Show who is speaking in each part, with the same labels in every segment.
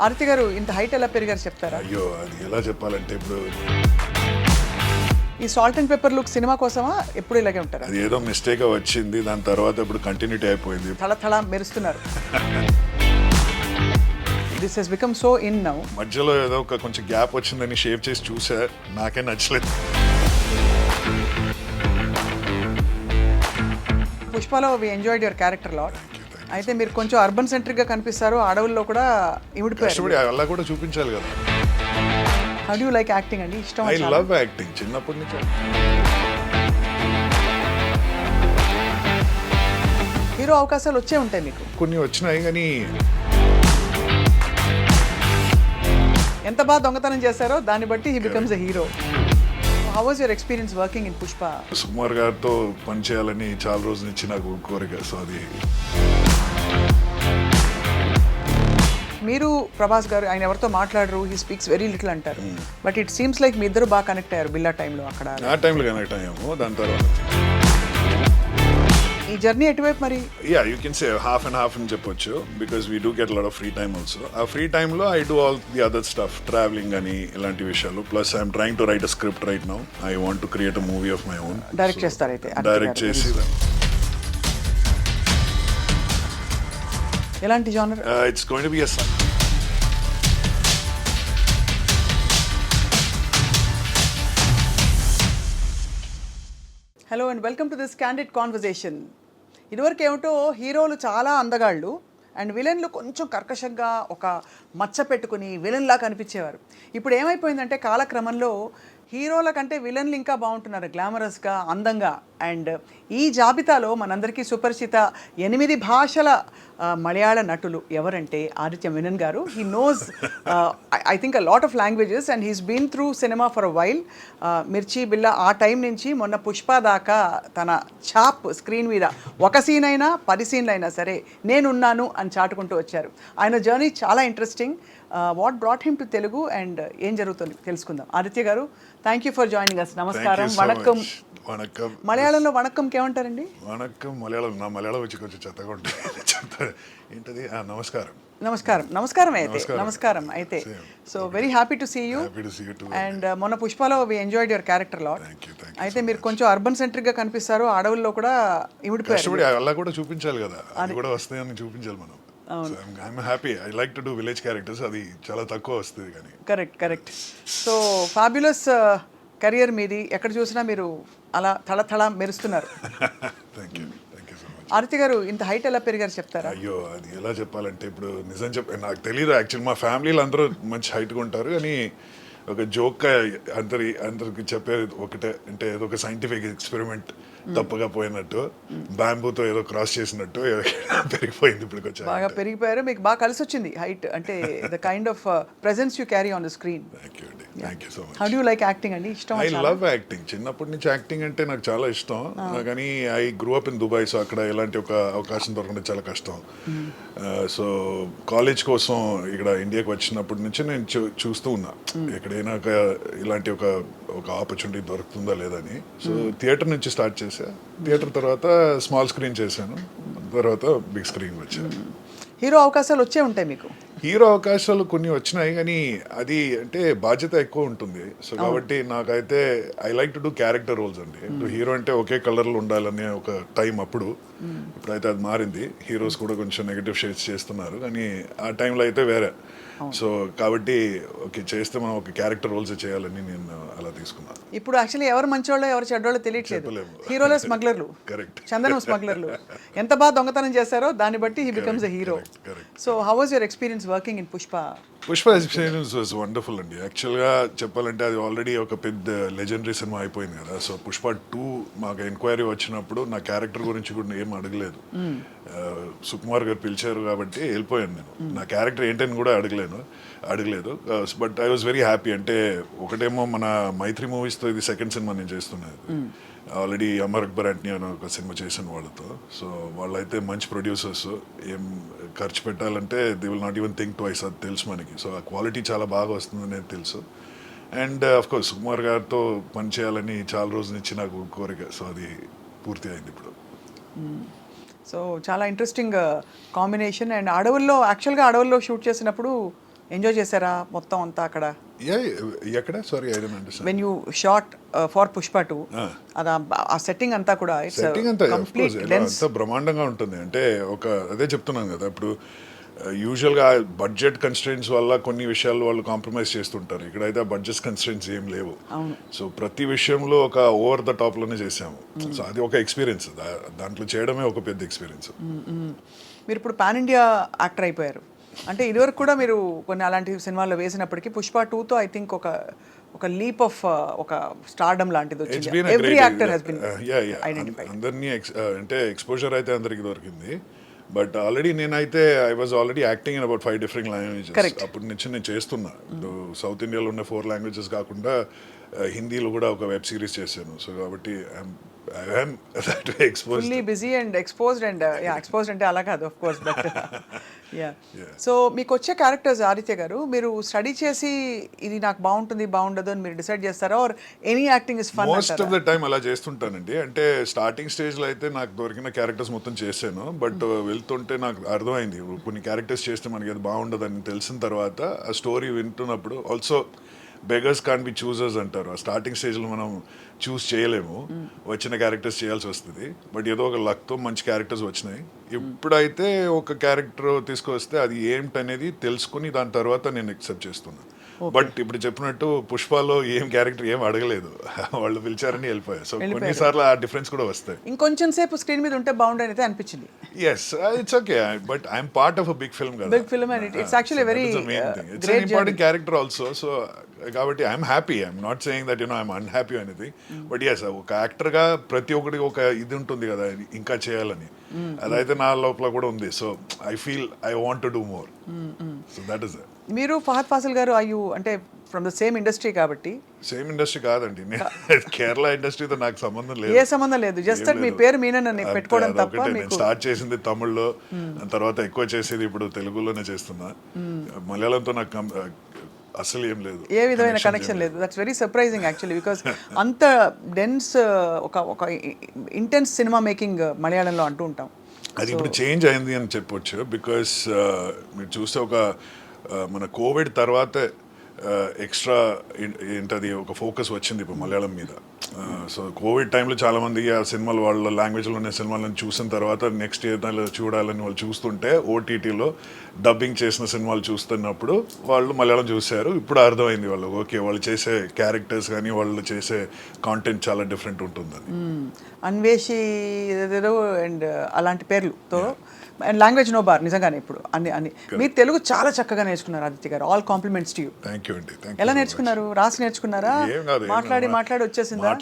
Speaker 1: ఆరతి గారు ఇంత హైట్ ఎలా పెరిగారు చెప్తారా?
Speaker 2: అయ్యో అది ఎలా చెప్పాలంటే ఇప్పుడు
Speaker 1: ఈ salt and pepper look cinema కోసమా ఎప్పుడు ఇలాగే ఉంటారా?
Speaker 2: అది ఏదో మిస్టేక్ వచ్చింది, దాని తర్వాత ఇప్పుడు కంటిన్యూటీ అయిపోయింది.
Speaker 1: తల తల మెరుస్తున్నారు. This he's become so in now.
Speaker 2: మధ్యలో ఏదో ఒక కొంచెం గ్యాప్ వచ్చిందని షేవ్ చేసి చూసా, నాకే నచ్చలేదు.
Speaker 1: పుష్పలో we enjoyed your character lot. అయితే మీరు కొంచెం అర్బన్ సెంట్రిక్ గా కనిపిస్తారు, అడవుల్లో కూడా ఇమిడిపోయారు.
Speaker 2: కష్టపడి అలా కూడా చూపించాలి కదా.
Speaker 1: How do you like acting అండి? ఇష్టం?
Speaker 2: ఐ లవ్ యాక్టింగ్ చిన్నప్పటి నుంచి.
Speaker 1: హీరో అవకాశాలు వచ్చే ఉంటాయి మీకు?
Speaker 2: కొన్ని వచ్చినాయి కానీ
Speaker 1: ఎంత బాగా దొంగతనం చేశారో దాన్ని బట్టి he becomes a hero. How was your experience working in Pushpa?
Speaker 2: Sukumar గారితో పనిచేయాలని చాలా రోజుల నుంచి నాకు కోరిక. సో అది
Speaker 1: మీరు ప్రభాస్ గారు ఆయన ఎవరితో మాట్లాడరు, హీ స్పీక్స్ వెరీ లిటిల్ అంటారు, బట్ ఇట్ సీమ్స్ లైక్ మీ ఇద్దరు బాగా కనెక్ట్ అయ్యారు బిల్లా టైంలో. అక్కడ
Speaker 2: ఆ టైంలో కనెక్ట్ అయ్యాము. దాని తర్వాత
Speaker 1: ఈ జర్నీ ఎటువైపు మరి?
Speaker 2: Yeah you can say half and half అని చెప్పొచ్చు, because we do get lot of free time also. ఆ ఫ్రీ టైంలో I do all the other stuff, travelling అని ఇలాంటి విషయాలు. Plus I'm trying to write a script right now. I want to create a movie of my own.
Speaker 1: Direct చేస్తారు అయితే?
Speaker 2: Direct చేసి
Speaker 1: ఎలాంటి genre?
Speaker 2: It's going to be a
Speaker 1: hello and welcome to this candid conversation. ఇదివరకు ఏమిటో హీరోలు చాలా అందగాళ్ళు and విలన్లు కొంచెం కర్కశంగా ఒక మచ్చ పెట్టుకుని విలన్లా కనిపించేవారు. ఇప్పుడు ఏమైపోయిందంటే కాలక్రమంలో హీరోల కంటే విలన్లు ఇంకా బాగుంటున్నారు, గ్లామరస్గా, అందంగా. అండ్ ఈ జాబితాలో మనందరికీ సుపరిచిత 8 భాషల మలయాళ నటులు ఎవరంటే ఆదిత్య మెనన్ గారు. He knows I think a lot of languages and he's been through cinema for a while. Mirchi Billa ఆ టైం నుంచి మొన్న పుష్ప దాకా తన ఛాప్ స్క్రీన్ మీద ఒక సీన్ అయినా 10 సీన్లు అయినా సరే నేనున్నాను అని చాటుకుంటూ వచ్చారు. ఆయన జర్నీ చాలా interesting. What brought him to Telugu and ఏం జరుగుతుంది తెలుసుకుందాం. ఆదిత్య గారు, thank you for joining us. నమస్కారం. వణక్కం.
Speaker 2: వణక్కం.
Speaker 1: మలయాళంలో వణక్కంకి ఏమంటారండి?
Speaker 2: వణక్కం మలయాళం. నా మలయాళం వచ్చి కొంచెం చెత్తగా ఉంటుంది. చెప్తారు ఏంటది? నమస్కారం.
Speaker 1: నమస్కారం. నమస్కారం అయితే. నమస్కారం అయితే. So very happy to see you. And మొన్న పుష్పలో we enjoyed your character lot. అయితే మీరు కొంచెం అర్బన్ సెంట్రిక్ గా కనిపిస్తారు, అడవుల్లో కూడా ఇమిడిపోయారు.
Speaker 2: కష్టపడి అలా కూడా చూపించాలి కదా, అది కూడా వస్తాయని చూపించాలి మనం. I'm happy. I like to do village characters. అది చాలా తక్కువ వస్తుంది కానీ.
Speaker 1: Correct correct. So fabulous career మీది. ఎక్కడ చూసినా మీరు అలా తల తల మెరుస్తున్నారు.
Speaker 2: Thank you so much.
Speaker 1: Aarti garu ఇంత హైట్ ఎలా పెరిగారు చెప్తారా?
Speaker 2: అయ్యో అది ఎలా చెప్పాలంటే ఇప్పుడు నిజం నాకు తెలియదు యాక్చువల్. మా ఫ్యామిలీలో అందరూ మంచి హైట్గా ఉంటారు కానీ ఒక జోక్గా అందరికి చెప్పేది ఒకటే, అంటే ఏదో ఒక సైంటిఫిక్ ఎక్స్పెరిమెంట్ తప్పగా పోయినట్టు, బ్యాంబూతో ఏదో క్రాస్ చేసినట్టు పెరిగిపోయింది. ఇప్పుడు కొంచెం
Speaker 1: బాగా పెరిగిపోయారు. మీకు బాగా కలిసి వచ్చింది హైట్, అంటే the kind of presence you carry on the screen.
Speaker 2: Thank you so much.
Speaker 1: How do you like acting అండి? ఇష్టం?
Speaker 2: I love acting. చిన్నప్పటి నుంచి యాక్టింగ్ అంటే నాకు చాలా ఇష్టం. కానీ I grew up in Dubai. So అక్కడ ఇలాంటి ఒక అవకాశం దొరకడం చాలా కష్టం. సో కాలేజ్ కోసం ఇక్కడ ఇండియాకి వచ్చినప్పటి నుంచి నేను చూస్తూ ఉన్నా ఎక్కడైనా ఇలాంటి ఒక ఆపర్చునిటీ దొరుకుతుందా లేదని. సో థియేటర్ నుంచి స్టార్ట్ చేశా. థియేటర్ తర్వాత స్మాల్ స్క్రీన్ చేశాను, తర్వాత బిగ్ స్క్రీన్ వచ్చాను.
Speaker 1: హీరో అవకాశాలు వచ్చే ఉంటాయి మీకు?
Speaker 2: హీరో అవకాశాలు కొన్ని వచ్చినాయి కానీ అది అంటే బాధ్యత ఎక్కువ ఉంటుంది. సో కాబట్టి నాకైతే I like to do character roles అండి. ఇప్పుడు హీరో అంటే ఒకే కలర్లో ఉండాలనే ఒక టైం అప్పుడు. ఇప్పుడైతే అది మారింది. హీరోస్ కూడా కొంచెం నెగటివ్ షేడ్స్ చేస్తున్నారు కానీ ఆ టైంలో అయితే వేరే. సో కాబట్టి ఓకే చేస్తే మనం ఒక క్యారెక్టర్ రోల్స్ చేయాలని నేను అలా తీసుకున్నాను.
Speaker 1: ఇప్పుడు యాక్చువల్లీ ఎవరు మంచోళ్ళో ఎవరు చెడ్డోళ్ళో తెలియట్లేదు. హీరోలే స్మగ్లర్లు.
Speaker 2: కరెక్ట్.
Speaker 1: చందనం స్మగ్లర్లు. ఎంత బాగా దొంగతనం చేశారో దాన్ని బట్టి he becomes a hero. So how was your experience working in Pushpa?
Speaker 2: Pushpa experience was wonderful అండి. యాక్చువల్గా చెప్పాలంటే అది ఆల్రెడీ ఒక పెద్ద లెజెండరీ సినిమా అయిపోయింది కదా. సో పుష్ప 2 మాకు ఎంక్వైరీ వచ్చినప్పుడు నా క్యారెక్టర్ గురించి కూడా ఏం అడగలేదు. సుకుమార్ గారు పిలిచారు కాబట్టి వెళ్ళిపోయాను నేను. నా క్యారెక్టర్ ఏంటని కూడా అడగలేదు. But I was very happy. అంటే ఒకటేమో మన మైత్రి మూవీస్తో ఇది సెకండ్ సినిమా నేను చేస్తున్నది. ఆల్రెడీ అమర్ అక్బర్ యాంటనీ అని ఒక సినిమా చేశాను వాళ్ళతో. సో వాళ్ళైతే మంచి ప్రొడ్యూసర్స్. ఏం ఖర్చు పెట్టాలంటే they will not even think twice. అది తెలుసు మనకి. సో ఆ క్వాలిటీ చాలా బాగా వస్తుందనేది తెలుసు. అండ్ అఫ్కోర్స్ సుకుమార్ గారితో పనిచేయాలని చాలా రోజుల నుంచి నాకు కోరిక. సో అది పూర్తి అయింది ఇప్పుడు.
Speaker 1: సో చాలా ఇంట్రెస్టింగ్ కాంబినేషన్. అండ్ అడవుల్లో యాక్చువల్గా అడవుల్లో షూట్ చేసినప్పుడు ఎంజాయ్ చేశారా మొత్తం అంతా అక్కడ?
Speaker 2: ఎక్కడ sorry I don't understand.
Speaker 1: When you shot for Pushpa 2 అది ఆ సెట్టింగ్ అంతా కూడా
Speaker 2: సెట్టింగ్ అంతా అంతా బ్రహ్మాండంగా ఉంటుంది. అంటే ఒక అదే చెప్తున్నాను కదా, ఇప్పుడు యూజువల్గా బడ్జెట్ కన్స్ట్రెంట్స్ వల్ల కొన్ని విషయాలు వాళ్ళు కాంప్రమైజ్ చేస్తుంటారు. ఇక్కడైతే ఆ బడ్జెట్ కన్స్ట్రెంట్స్ ఏం లేవు. సో ప్రతి విషయంలో ఒక ఓవర్ ద టాప్లోనే చేసాము. సో అది ఒక ఎక్స్పీరియన్స్, దాంట్లో చేయడమే ఒక పెద్ద ఎక్స్పీరియన్స్.
Speaker 1: మీరు ఇప్పుడు పాన్ ఇండియా యాక్టర్ అయిపోయారు. అంటే ఇదివరకు కూడా మీరు కొన్ని అలాంటి సినిమాల్లో వేసినప్పటికీ పుష్ప 2తో ఐ థింక్ ఒక లీప్ ఆఫ్ ఒక స్టార్డమ్ లాంటిది వచ్చింది. Every actor has been identified.
Speaker 2: అందరినీ అంటే ఎక్స్పోజర్ అయితే అందరికి దొరికింది. బట్ ఆల్రెడీ నేనైతే I was already acting in about 5 different languages. అప్పటి నుంచి నేను చేస్తున్నా. ఇప్పుడు సౌత్ ఇండియాలో ఉన్న 4 లాంగ్వేజెస్ కాకుండా హిందీలో కూడా ఒక వెబ్ సిరీస్ చేశాను. సో కాబట్టి I'm exposed,
Speaker 1: fully busy and exposed. And exposed అంటే అలా కాదు ఆఫ్ కోర్స్, బట్ సో మీకు వచ్చే క్యారెక్టర్స్ ఆదిత్య గారు మీరు స్టడీ చేసి ఇది నాకు బాగుంటుంది బాగుండదు అని మీరు డిసైడ్ చేస్తారా, or any acting is fun?
Speaker 2: Most of the time అలా చేస్తుంటానండి. అంటే స్టార్టింగ్ స్టేజ్లో అయితే నాకు దొరికిన క్యారెక్టర్స్ మొత్తం చేశాను. బట్ వెళ్తుంటే నాకు అర్థమైంది కొన్ని క్యారెక్టర్స్ చేస్తే మనకి అది బాగుండదని తెలిసిన తర్వాత ఆ స్టోరీ వింటున్నప్పుడు also beggars can be choosers అంటారు. ఆ స్టార్టింగ్ స్టేజ్లో మనం చూస్ చేయలేము, వచ్చిన క్యారెక్టర్స్ చేయాల్సి వస్తుంది. బట్ ఏదో ఒక లక్తో మంచి క్యారెక్టర్స్ వచ్చినాయి. ఎప్పుడైతే ఒక క్యారెక్టర్ తీసుకొస్తే అది ఏంటనేది తెలుసుకుని దాని తర్వాత నేను యాక్సెప్ట్ చేస్తున్నాను. బట్ ఇప్పుడు చెప్పినట్టు పుష్పలో ఏం క్యారెక్టర్ ఏం అడగలేదు, వాళ్ళు పిలిచారని వెళ్ళిపోయారు. సో కొన్నిసార్లు ఆ డిఫరెన్స్ కూడా వస్తాయి.
Speaker 1: ఇంకొంచెం సేపు స్క్రీన్ మీద ఉంటే బాగుండని అయితే అనిపించింది.
Speaker 2: Yes, it's okay, but I'm part of a big film కదా.
Speaker 1: Big film and it's actually very
Speaker 2: it's an important character also. So కాబట్టి I'm happy, I'm not saying that I'm unhappy anything. But yes, ఒక యాక్టర్గా ప్రతి ఒక్కరికి ఒక ఇది ఉంటుంది కదా ఇంకా చేయాలని. అదైతే నా లోపల కూడా ఉంది. So I feel I want to do more. So that is.
Speaker 1: మీరు ఫహద్ ఫాసిల్ గారు అయ్యూ అంటే ఫ్రమ్ ద సేమ్ ఇండస్ట్రీ కాబట్టి.
Speaker 2: సేమ్ ఇండస్ట్రీ కాదండి, కేరళ ఇండస్ట్రీతో నాకు సంబంధం లేదు.
Speaker 1: ఏ సంబంధం లేదు, జస్ట్ మీ పేరు మీనని పెట్టుకోవడం తప్ప.
Speaker 2: నేను స్టార్ట్ చేసింది తమిళ్లో, తర్వాత ఎక్కువ చేసేది ఇప్పుడు తెలుగులోనే చేస్తున్నా. మలయాళంతో నాకు అసలు ఏం లేదు,
Speaker 1: ఏ విధమైన కనెక్షన్ లేదు. That's very surprising actually, because అంత డెన్స్ ఒక ఇంటెన్స్ సినిమా మేకింగ్ మలయాళంలో అంటూ ఉంటాం.
Speaker 2: అది ఇప్పుడు చేంజ్ అయింది అని చెప్పొచ్చు. బికాస్ మీరు చూస్తే ఒక మన కోవిడ్ తర్వాత ఎక్స్ట్రా ఏంటది ఒక ఫోకస్ వచ్చింది ఇప్పుడు మలయాళం మీద. సో కోవిడ్ టైంలో చాలామంది ఆ సినిమాలు వాళ్ళ లాంగ్వేజ్లో ఉన్న సినిమాలను చూసిన తర్వాత నెక్స్ట్ ఏదైనా చూడాలని వాళ్ళు చూస్తుంటే ఓటీటీలో డబ్బింగ్ చేసిన సినిమాలు చూస్తున్నప్పుడు వాళ్ళు మలయాళం చూశారు. ఇప్పుడు అర్థమైంది వాళ్ళు, ఓకే వాళ్ళు చేసే క్యారెక్టర్స్ కానీ వాళ్ళు చేసే కాంటెంట్ చాలా డిఫరెంట్ ఉంటుందని.
Speaker 1: అన్వేషి ఏదేదో అండ్ అలాంటి పేర్లుతో అండ్ లాంగ్వేజ్ నో బార్ నిజంగానే ఇప్పుడు అన్ని మీరు తెలుగు చాలా చక్కగా నేర్చుకున్నారు ఆదిత్య గారు. All compliments to you.
Speaker 2: Thank you అండి.
Speaker 1: ఎలా నేర్చుకున్నారు? రాసి నేర్చుకున్నారా? మాట్లాడి వచ్చేసిందా?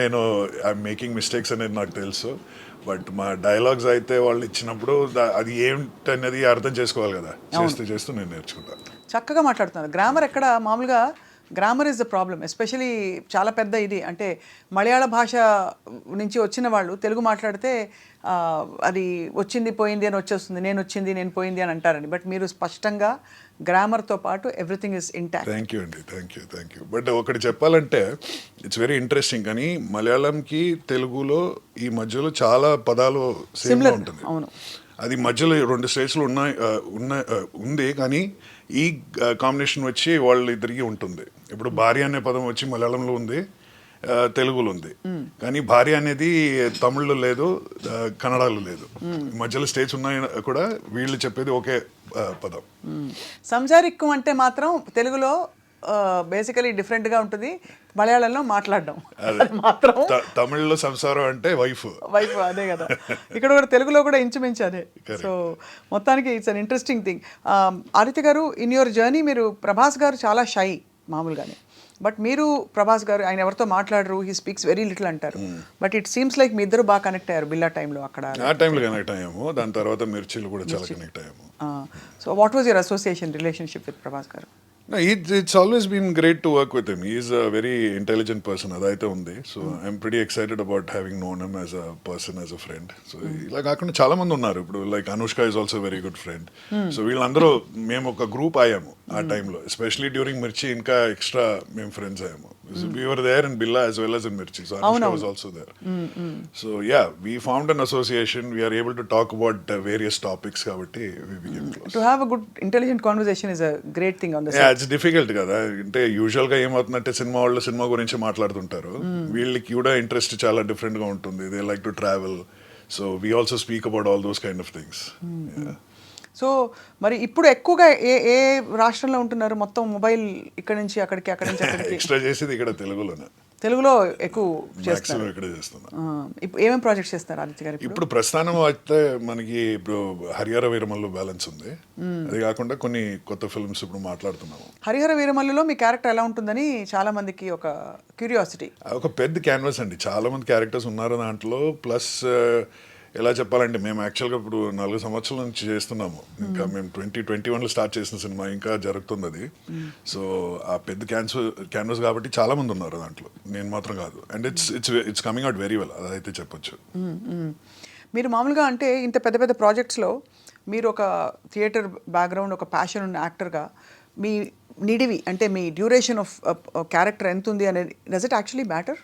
Speaker 2: నేను ఐఎమ్ మేకింగ్ మిస్టేక్స్ అనేది నాకు తెలుసు. బట్ మా డైలాగ్స్ అయితే వాళ్ళు ఇచ్చినప్పుడు అది ఏంటనేది అర్థం చేసుకోవాలి కదా, చేస్తూ నేను నేర్చుకుంటాను.
Speaker 1: చక్కగా మాట్లాడుతున్నారు. గ్రామర్ ఎక్కడ మామూలుగా grammar is the problem, especially చాలా పెద్ద ఇది. అంటే మలయాళ భాష నుంచి వచ్చిన వాళ్ళు తెలుగు మాట్లాడితే అది వచ్చింది పోయింది అని వచ్చేస్తుంది, నేను వచ్చింది నేను పోయింది అని అంటారని. బట్ మీరు స్పష్టంగా గ్రామర్తో పాటు everything is intact.
Speaker 2: Thank you అండి, థ్యాంక్ యూ. బట్ ఒకటి చెప్పాలంటే ఇట్స్ వెరీ ఇంట్రెస్టింగ్, కానీ మలయాళంకి తెలుగులో ఈ మధ్యలో చాలా పదాలు సేమ్గా ఉంటుంది.
Speaker 1: అవును,
Speaker 2: అది మధ్యలో 2 స్టేట్స్లో ఉంది, కానీ ఈ కాంబినేషన్ వచ్చి వాళ్ళు ఇద్దరికి ఉంటుంది. ఇప్పుడు భార్య అనే పదం వచ్చి మలయాళంలో ఉంది, తెలుగులో ఉంది, కానీ భార్య అనేది తమిళ్లో లేదు, కన్నడలో లేదు. మధ్యలో స్టేట్స్ ఉన్నాయి కూడా వీళ్ళు చెప్పేది ఒకే పదం.
Speaker 1: సంసారిక్కం అంటే మాత్రం తెలుగులో బేసికలీ డిఫరెంట్గా ఉంటుంది, మలయాళంలో మాట్లాడడం మాత్రం.
Speaker 2: తమిళ్లో సంసారం అంటే వైఫ్,
Speaker 1: అదే కదా. ఇక్కడ కూడా తెలుగులో కూడా ఇంచుమించు అదే. సో మొత్తానికి it's an interesting thing. Aditya గారు, ఇన్ యువర్ జర్నీ మీరు ప్రభాస్ గారు చాలా షై మామూలుగానే, బట్ మీరు ప్రభాస్ గారు ఆయన ఎవరితో మాట్లాడరు, హీ స్పీక్స్ వెరీ లిటిల్ అంటారు. బట్ ఇట్ సీమ్స్ లైక్ మీ ఇద్దరు బాగా కనెక్ట్ అయ్యారు బిల్లా టైంలో. అక్కడ
Speaker 2: ఆ టైంలో కనెక్ట్ అయ్యాము, దాని తర్వాత మిర్చిలు కూడా చాలా కనెక్ట్ అయ్యాము.
Speaker 1: So what was your association relationship with Prabhas గారు?
Speaker 2: No, it's always been great to work with him. He's a very intelligent person, అదైతే ఉంది. So I'm pretty excited about having known him as a person, as a friend. So ఇలా కాకుండా చాలా మంది ఉన్నారు ఇప్పుడు, like Anushka is also a very good friend. So వీళ్ళందరూ మేము ఒక గ్రూప్ అయ్యాము ఆ టైంలో, ఎస్పెషలీ డ్యూరింగ్ మిర్చి ఇంకా ఎక్స్ట్రా మేము ఫ్రెండ్స్ అయ్యాము. We were there in Billa as well as in Mirchi. So Anushka was also there. So yeah, we formed an association. We are able to talk about various topics. Kabatti we became close.
Speaker 1: To have a good intelligent conversation is a great thing on the
Speaker 2: Yeah, it's difficult కదా. అంటే usual గా ఏమవుతుందంటే cinema వాళ్ళు cinema గురించి మాట్లాడుతుంటారు. వీళ్ళకి కూడా interest చాలా డిఫరెంట్ గా ఉంటుంది. They like to travel. So we also speak about all those kind of things. Yeah.
Speaker 1: So మరి ఇప్పుడు ఎక్కువగా ఏ ఏ రాష్ట్రంలో ఉంటున్నారు? మొత్తం మొబైల్ ఇక్కడ నుంచి అక్కడికి, అక్కడి నుంచి అక్కడికి.
Speaker 2: ఎక్స్ట్రా చేసేది ఇక్కడ తెలుగులోనే.
Speaker 1: తెలుగులో ఎక్కువ చేస్తున్నారు.
Speaker 2: మాక్సిమం ఇక్కడే చేస్తున్నా.
Speaker 1: ఇప్పుడు ఏమేమి ప్రాజెక్ట్స్ చేస్తారు ఆదిత్య గారు?
Speaker 2: ఇప్పుడు ప్రస్థానం అయితే మనకి ఇప్పుడు హరిహర వీరమల్లు బ్యాలెన్స్ ఉంది. అది కాకుండా కొన్ని కొత్త ఫిల్మ్స్ ఇప్పుడు మాట్లాడుతున్నాము.
Speaker 1: హరిహర వీరమల్లులో మీ క్యారెక్టర్ ఎలా ఉంటుందని చాలా మందికి ఒక క్యూరియాసిటీ.
Speaker 2: ఒక పెద్ద క్యాన్వాస్ అండి, చాలా మంది క్యారెక్టర్స్ ఉన్నారు దాంట్లో. ప్లస్ ఎలా చెప్పాలంటే మేము యాక్చువల్గా ఇప్పుడు 4 సంవత్సరాల నుంచి చేస్తున్నాము. ఇంకా మేము 2021లో స్టార్ట్ చేసిన సినిమా ఇంకా జరుగుతుంది అది. సో ఆ పెద్ద క్యాన్వాస్ కాబట్టి చాలా మంది ఉన్నారు దాంట్లో, నేను మాత్రం కాదు. And it's coming out very well, అదైతే చెప్పొచ్చు.
Speaker 1: మీరు మామూలుగా అంటే ఇంత పెద్ద పెద్ద ప్రాజెక్ట్స్లో మీరు ఒక థియేటర్ బ్యాక్గ్రౌండ్, ఒక ప్యాషన్ ఉన్న యాక్టర్గా మీ నిడివి అంటే మీ డ్యూరేషన్ ఆఫ్ క్యారెక్టర్ ఎంత ఉంది అనేది, does it actually matter?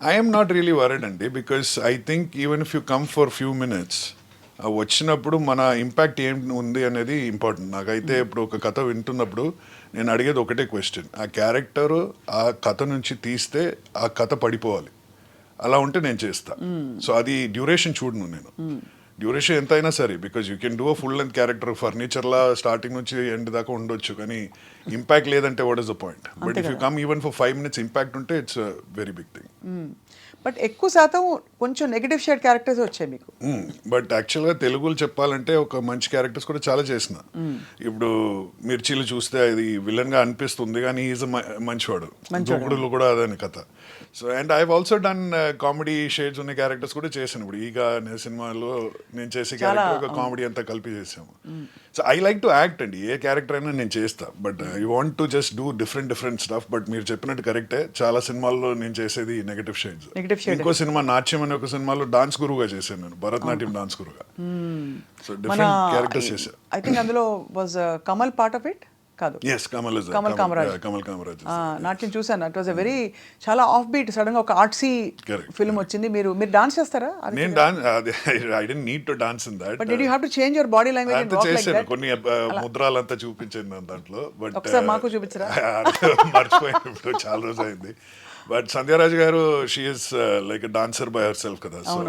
Speaker 2: I am not really worried అండి, because I think even if you come for few minutes, వచ్చినప్పుడు మన ఇంపాక్ట్ ఏం ఉంది అనేది ఇంపార్టెంట్. నాకైతే ఇప్పుడు ఒక కథ వింటున్నప్పుడు నేను అడిగేది ఒకటే క్వశ్చన్, ఆ క్యారెక్టర్ ఆ కథ నుంచి తీస్తే ఆ కథ పడిపోవాలి, అలా ఉంటే నేను చేస్తా. సో అది డ్యూరేషన్ చూడను నేను. డ్యూరేషన్ ఎంత అయినా సరే, because you can do a full length character ఫర్నిచర్లా స్టార్టింగ్ నుంచి ఎండ్ దాకా ఉండొచ్చు, కానీ ఇంపాక్ట్ లేదంటే what is the point? But if you come even for 5 minutes impact ఉంటే it's very big thing.
Speaker 1: But ఎక్కువ శాతం కొంచెం నెగటివ్ షేడ్ క్యారెక్టర్స్ వచ్చాయి మీకు.
Speaker 2: బట్ యాక్చువల్గా తెలుగులో చెప్పాలంటే ఒక మంచి క్యారెక్టర్స్ కూడా చాలా చేసిన. ఇప్పుడు మిర్చీలు చూస్తే అది విలన్గా అనిపిస్తుంది, కానీ ఈజ్ మంచివాడు. దూకుడులు కూడా అదే కథ. So and I also done comedy shades ఉన్న క్యారెక్టర్స్ కూడా చేశాను. ఇప్పుడు ఈగా అనే సినిమాలో నేను చేసే క్యారెక్టర్ ఒక కామెడీ అంతా కలిపి చేసాము. So I like to act అండి, ఏ క్యారెక్టర్ అయినా నేను చేస్తా. But I want to just do different stuff. But మీరు చెప్పినట్టు కరెక్టే, చాలా సినిమాల్లో నేను చేసేది నెగటివ్ షేడ్స్. ఇంకో సినిమా నాట్యం అనే ఒక సినిమాలో డాన్స్ గురువుగా చేశాను నేను, భరతనాట్యం డాన్స్ గురువుగా. సో డిఫరెంట్ క్యారెక్టర్స్ చేశాను.
Speaker 1: ఐ థింక్ అందులో was Kamal part of it కాదు?
Speaker 2: yes, కమల్ కామరాజ్.
Speaker 1: నాట్యం చూసాను. ఇట్ వాజ్ అ వెరీ చాలా ఆఫ్ బీట్, సడన్ గా ఒక ఆర్ట్సీ ఫిల్మ్ వచ్చింది. మీరు డాన్స్ చేస్తారా?
Speaker 2: నేను dance, I don't need to dance in that.
Speaker 1: But did you have to change your body language and walk like that?
Speaker 2: కొన్ని ముద్రాలంతా చూపించాను దాంట్లో. బట్
Speaker 1: ఒకసారి మాకు చూపించరా?
Speaker 2: మర్చిపోయాను, ఇప్పుడు చాలా రోజు అయింది. But Sandhyaraj garu, she is like a dancer by herself కదా. So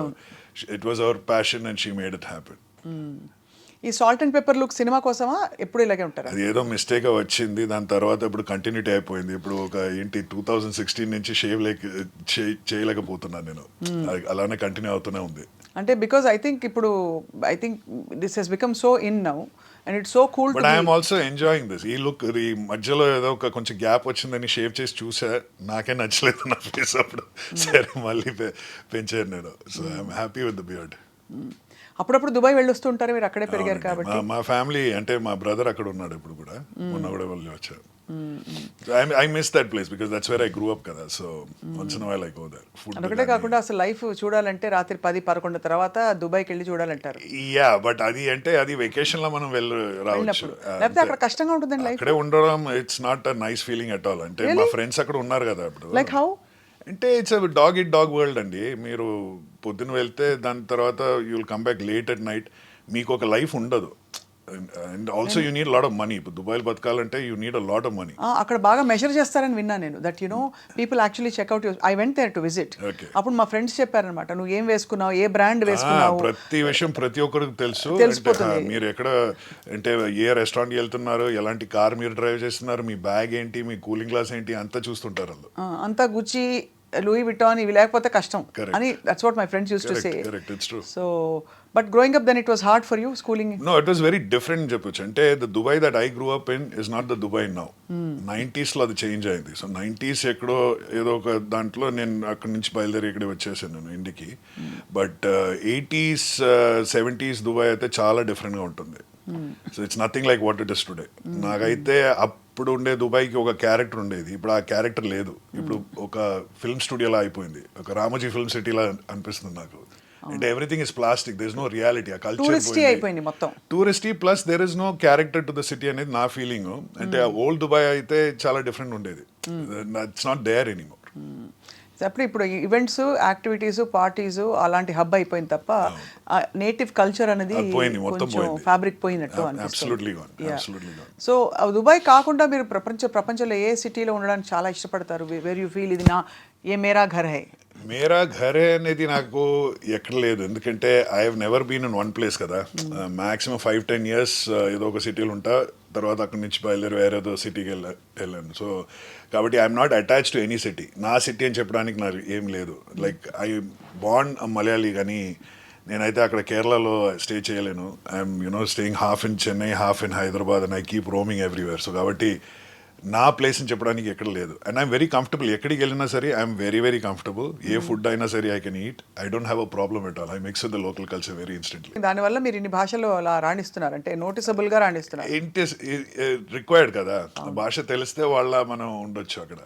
Speaker 2: it was our passion and she made it happen.
Speaker 1: ఈ salt and pepper look cinema కోసమా ఎప్పుడు ఇలాగే ఉంటారా?
Speaker 2: అది ఏదో మిస్టేక్ వచ్చింది, దాని తర్వాత ఇప్పుడు కంటిన్యూటీ అయిపోయింది. ఇప్పుడు ఒక 2016 నుంచి చేయలేకపోతున్నాను నేను, అలానే కంటిన్యూ అవుతూనే ఉంది.
Speaker 1: అంటే because I think this he's become so in now and it's so cool.
Speaker 2: But I'm also enjoying this. ఈ లుక్, ఈ మధ్యలో ఏదో ఒక కొంచెం గ్యాప్ వచ్చిందని షేవ్ చేసి చూసా, నాకే నచ్చలేదు నా ఫేస్. అప్పుడు సరే మళ్ళీ పెంచాను నేను. So I'm happy with the beard.
Speaker 1: అప్పుడప్పుడు దుబాయ్ వెళ్ళొస్తూ ఉంటారు, మీరు అక్కడే పెరిగారు కాబట్టి.
Speaker 2: మా ఫ్యామిలీ అంటే మా బ్రదర్ అక్కడ ఉన్నాడు ఇప్పుడు కూడా, మొన్న కూడా వెళ్ళి వచ్చారు. I miss that place because that's where I grew up కదా. So once in a while I go there.
Speaker 1: అదొకటే కాకుండా అసలు లైఫ్ చూడాలంటే రాత్రి 10-11 తర్వాత దుబాయ్కి వెళ్ళి చూడాలంటారు.
Speaker 2: యా, బట్ అది అంటే అది వెకేషన్ లో మనం వెళ్ళి రావచ్చు.
Speaker 1: లేకపోతే అక్కడ కష్టంగా ఉంటుందండి లైఫ్.
Speaker 2: అక్కడే ఉండడం it's not a nice feeling at all. అంటే మా ఫ్రెండ్స్ అక్కడ ఉన్నారు కదా ఇప్పుడు.
Speaker 1: Like how?
Speaker 2: అంటే ఇట్స్ డాగ్ వరల్డ్ అండి. మీరు పొద్దున వెళ్తే దాని తర్వాత you will come back late at night. మీకు ఒక లైఫ్ ఉండదు. And also you need lot of money. ఇప్పుడు దుబాయ్లో బతకాలంటే you need a lot of money.
Speaker 1: అక్కడ బాగా మెజర్ చేస్తారని విన్నా నేను. That you know people actually check out. I went there to visit. అప్పుడు మా ఫ్రెండ్స్ చెప్పారనమాట, నువ్వు ఏం వేసుకున్నావు, ఏ బ్రాండ్ వేసుకున్నావు,
Speaker 2: ప్రతి విషయం ప్రతి ఒక్కరికి తెలుసు. మీరు ఎక్కడ అంటే ఏ రెస్టారెంట్ వెళ్తున్నారు, ఎలాంటి కార్ మీరు డ్రైవ్ చేస్తున్నారు, మీ బ్యాగ్ ఏంటి, మీ కూలింగ్ గ్లాస్ ఏంటి, అంతా చూస్తుంటారు వాళ్ళు.
Speaker 1: అంతా గుచ్చి, లూయి విటాన్ ఇవి లేకపోతే కష్టం అని. That's what my friends use to say. So but growing up then it was hard for you schooling?
Speaker 2: No, it was very different చెప్పొచ్చు. అంటే the Dubai that I grew up in is not the Dubai now. 90s లో అది change అయింది. So 90s ఎక్కడో ఏదో ఒక దాంట్లో నేను అక్కడి నుంచి బయలుదేరి ఇక్కడ వచ్చేసాను నేను ఇంటికి. బట్ 80s 70s దుబాయ్ అయితే చాలా డిఫరెంట్గా ఉంటుంది. So it's nothing like what it is today. నాకైతే అప్పుడు ఉండే దుబాయ్కి ఒక క్యారెక్టర్ ఉండేది, ఇప్పుడు ఆ క్యారెక్టర్ లేదు. ఇప్పుడు ఒక ఫిల్మ్ స్టూడియోలా అయిపోయింది, ఒక రామోజీ ఫిల్మ్ సిటీలా అనిపిస్తుంది నాకు. అంటే everything is plastic, there is no reality. ఆ
Speaker 1: టూరిస్టీ
Speaker 2: కల్చర్
Speaker 1: అయిపోయింది మొత్తం.
Speaker 2: Touristy plus there is no character to the city అనేది నా ఫీలింగ్. అంటే ఓల్డ్ దుబాయ్ అయితే చాలా డిఫరెంట్ ఉండేది, ఇట్స్ నాట్ దేర్ ఎనీమోర్.
Speaker 1: ఇప్పుడు ఈవెంట్స్, యాక్టివిటీస్, పార్టీస్ అలాంటి హబ్ అయిపోయింది తప్ప నేటివ్ కల్చర్ అనేది
Speaker 2: అది పోయింది, మొత్తం
Speaker 1: కొంచెం
Speaker 2: పోయింది.
Speaker 1: ఫ్యాబ్రిక్ పోయినట్టు అనిపిస్తుంది.
Speaker 2: Absolutely gone, absolutely gone.
Speaker 1: So Dubai కాకుండా మీరు ప్రపంచంలో ఏ సిటీలో ఉండడానికి చాలా ఇష్టపడతారు? వేర్ యూ ఫీల్ ఇది ఏ మేరా ఘర్ హై?
Speaker 2: మేరా ఘరే అనేది నాకు ఎక్కడ లేదు, ఎందుకంటే I have never been in one place కదా. మ్యాక్సిమం 5-10 years ఏదో ఒక సిటీలో ఉంటా, తర్వాత అక్కడి నుంచి బయలుదేరి వేరేదో సిటీకి వెళ్ళాను. సో కాబట్టి I'm not attach to any city. నా సిటీ అని చెప్పడానికి నాకు ఏం లేదు. లైక్ ఐ బాండ్ మలయాళీ, కానీ నేనైతే అక్కడ కేరళలో స్టే చేయలేను. I'm staying half in Chennai, half in Hyderabad, and I keep roaming everywhere. So కాబట్టి నా ప్లేస్ అని చెప్పడానికి ఎక్కడ లేదు. అండ్ ఐఎమ్ వెరీ కంఫర్టబుల్, ఎక్కడికి వెళ్ళినా సరే I'm very very comfortable. A food అయినా సరే I can eat, I don't have a problem at all. I mix with the local culture very instantly.
Speaker 1: దానివల్ల మీరు ఇన్ని భాషలు అలా రాణిస్తున్నారు అంటే నోటిసబుల్గా రాణిస్తున్నారు.
Speaker 2: రిక్వైర్డ్ కదా, భాష తెలిస్తే వాళ్ళ మనం ఉండొచ్చు అక్కడ.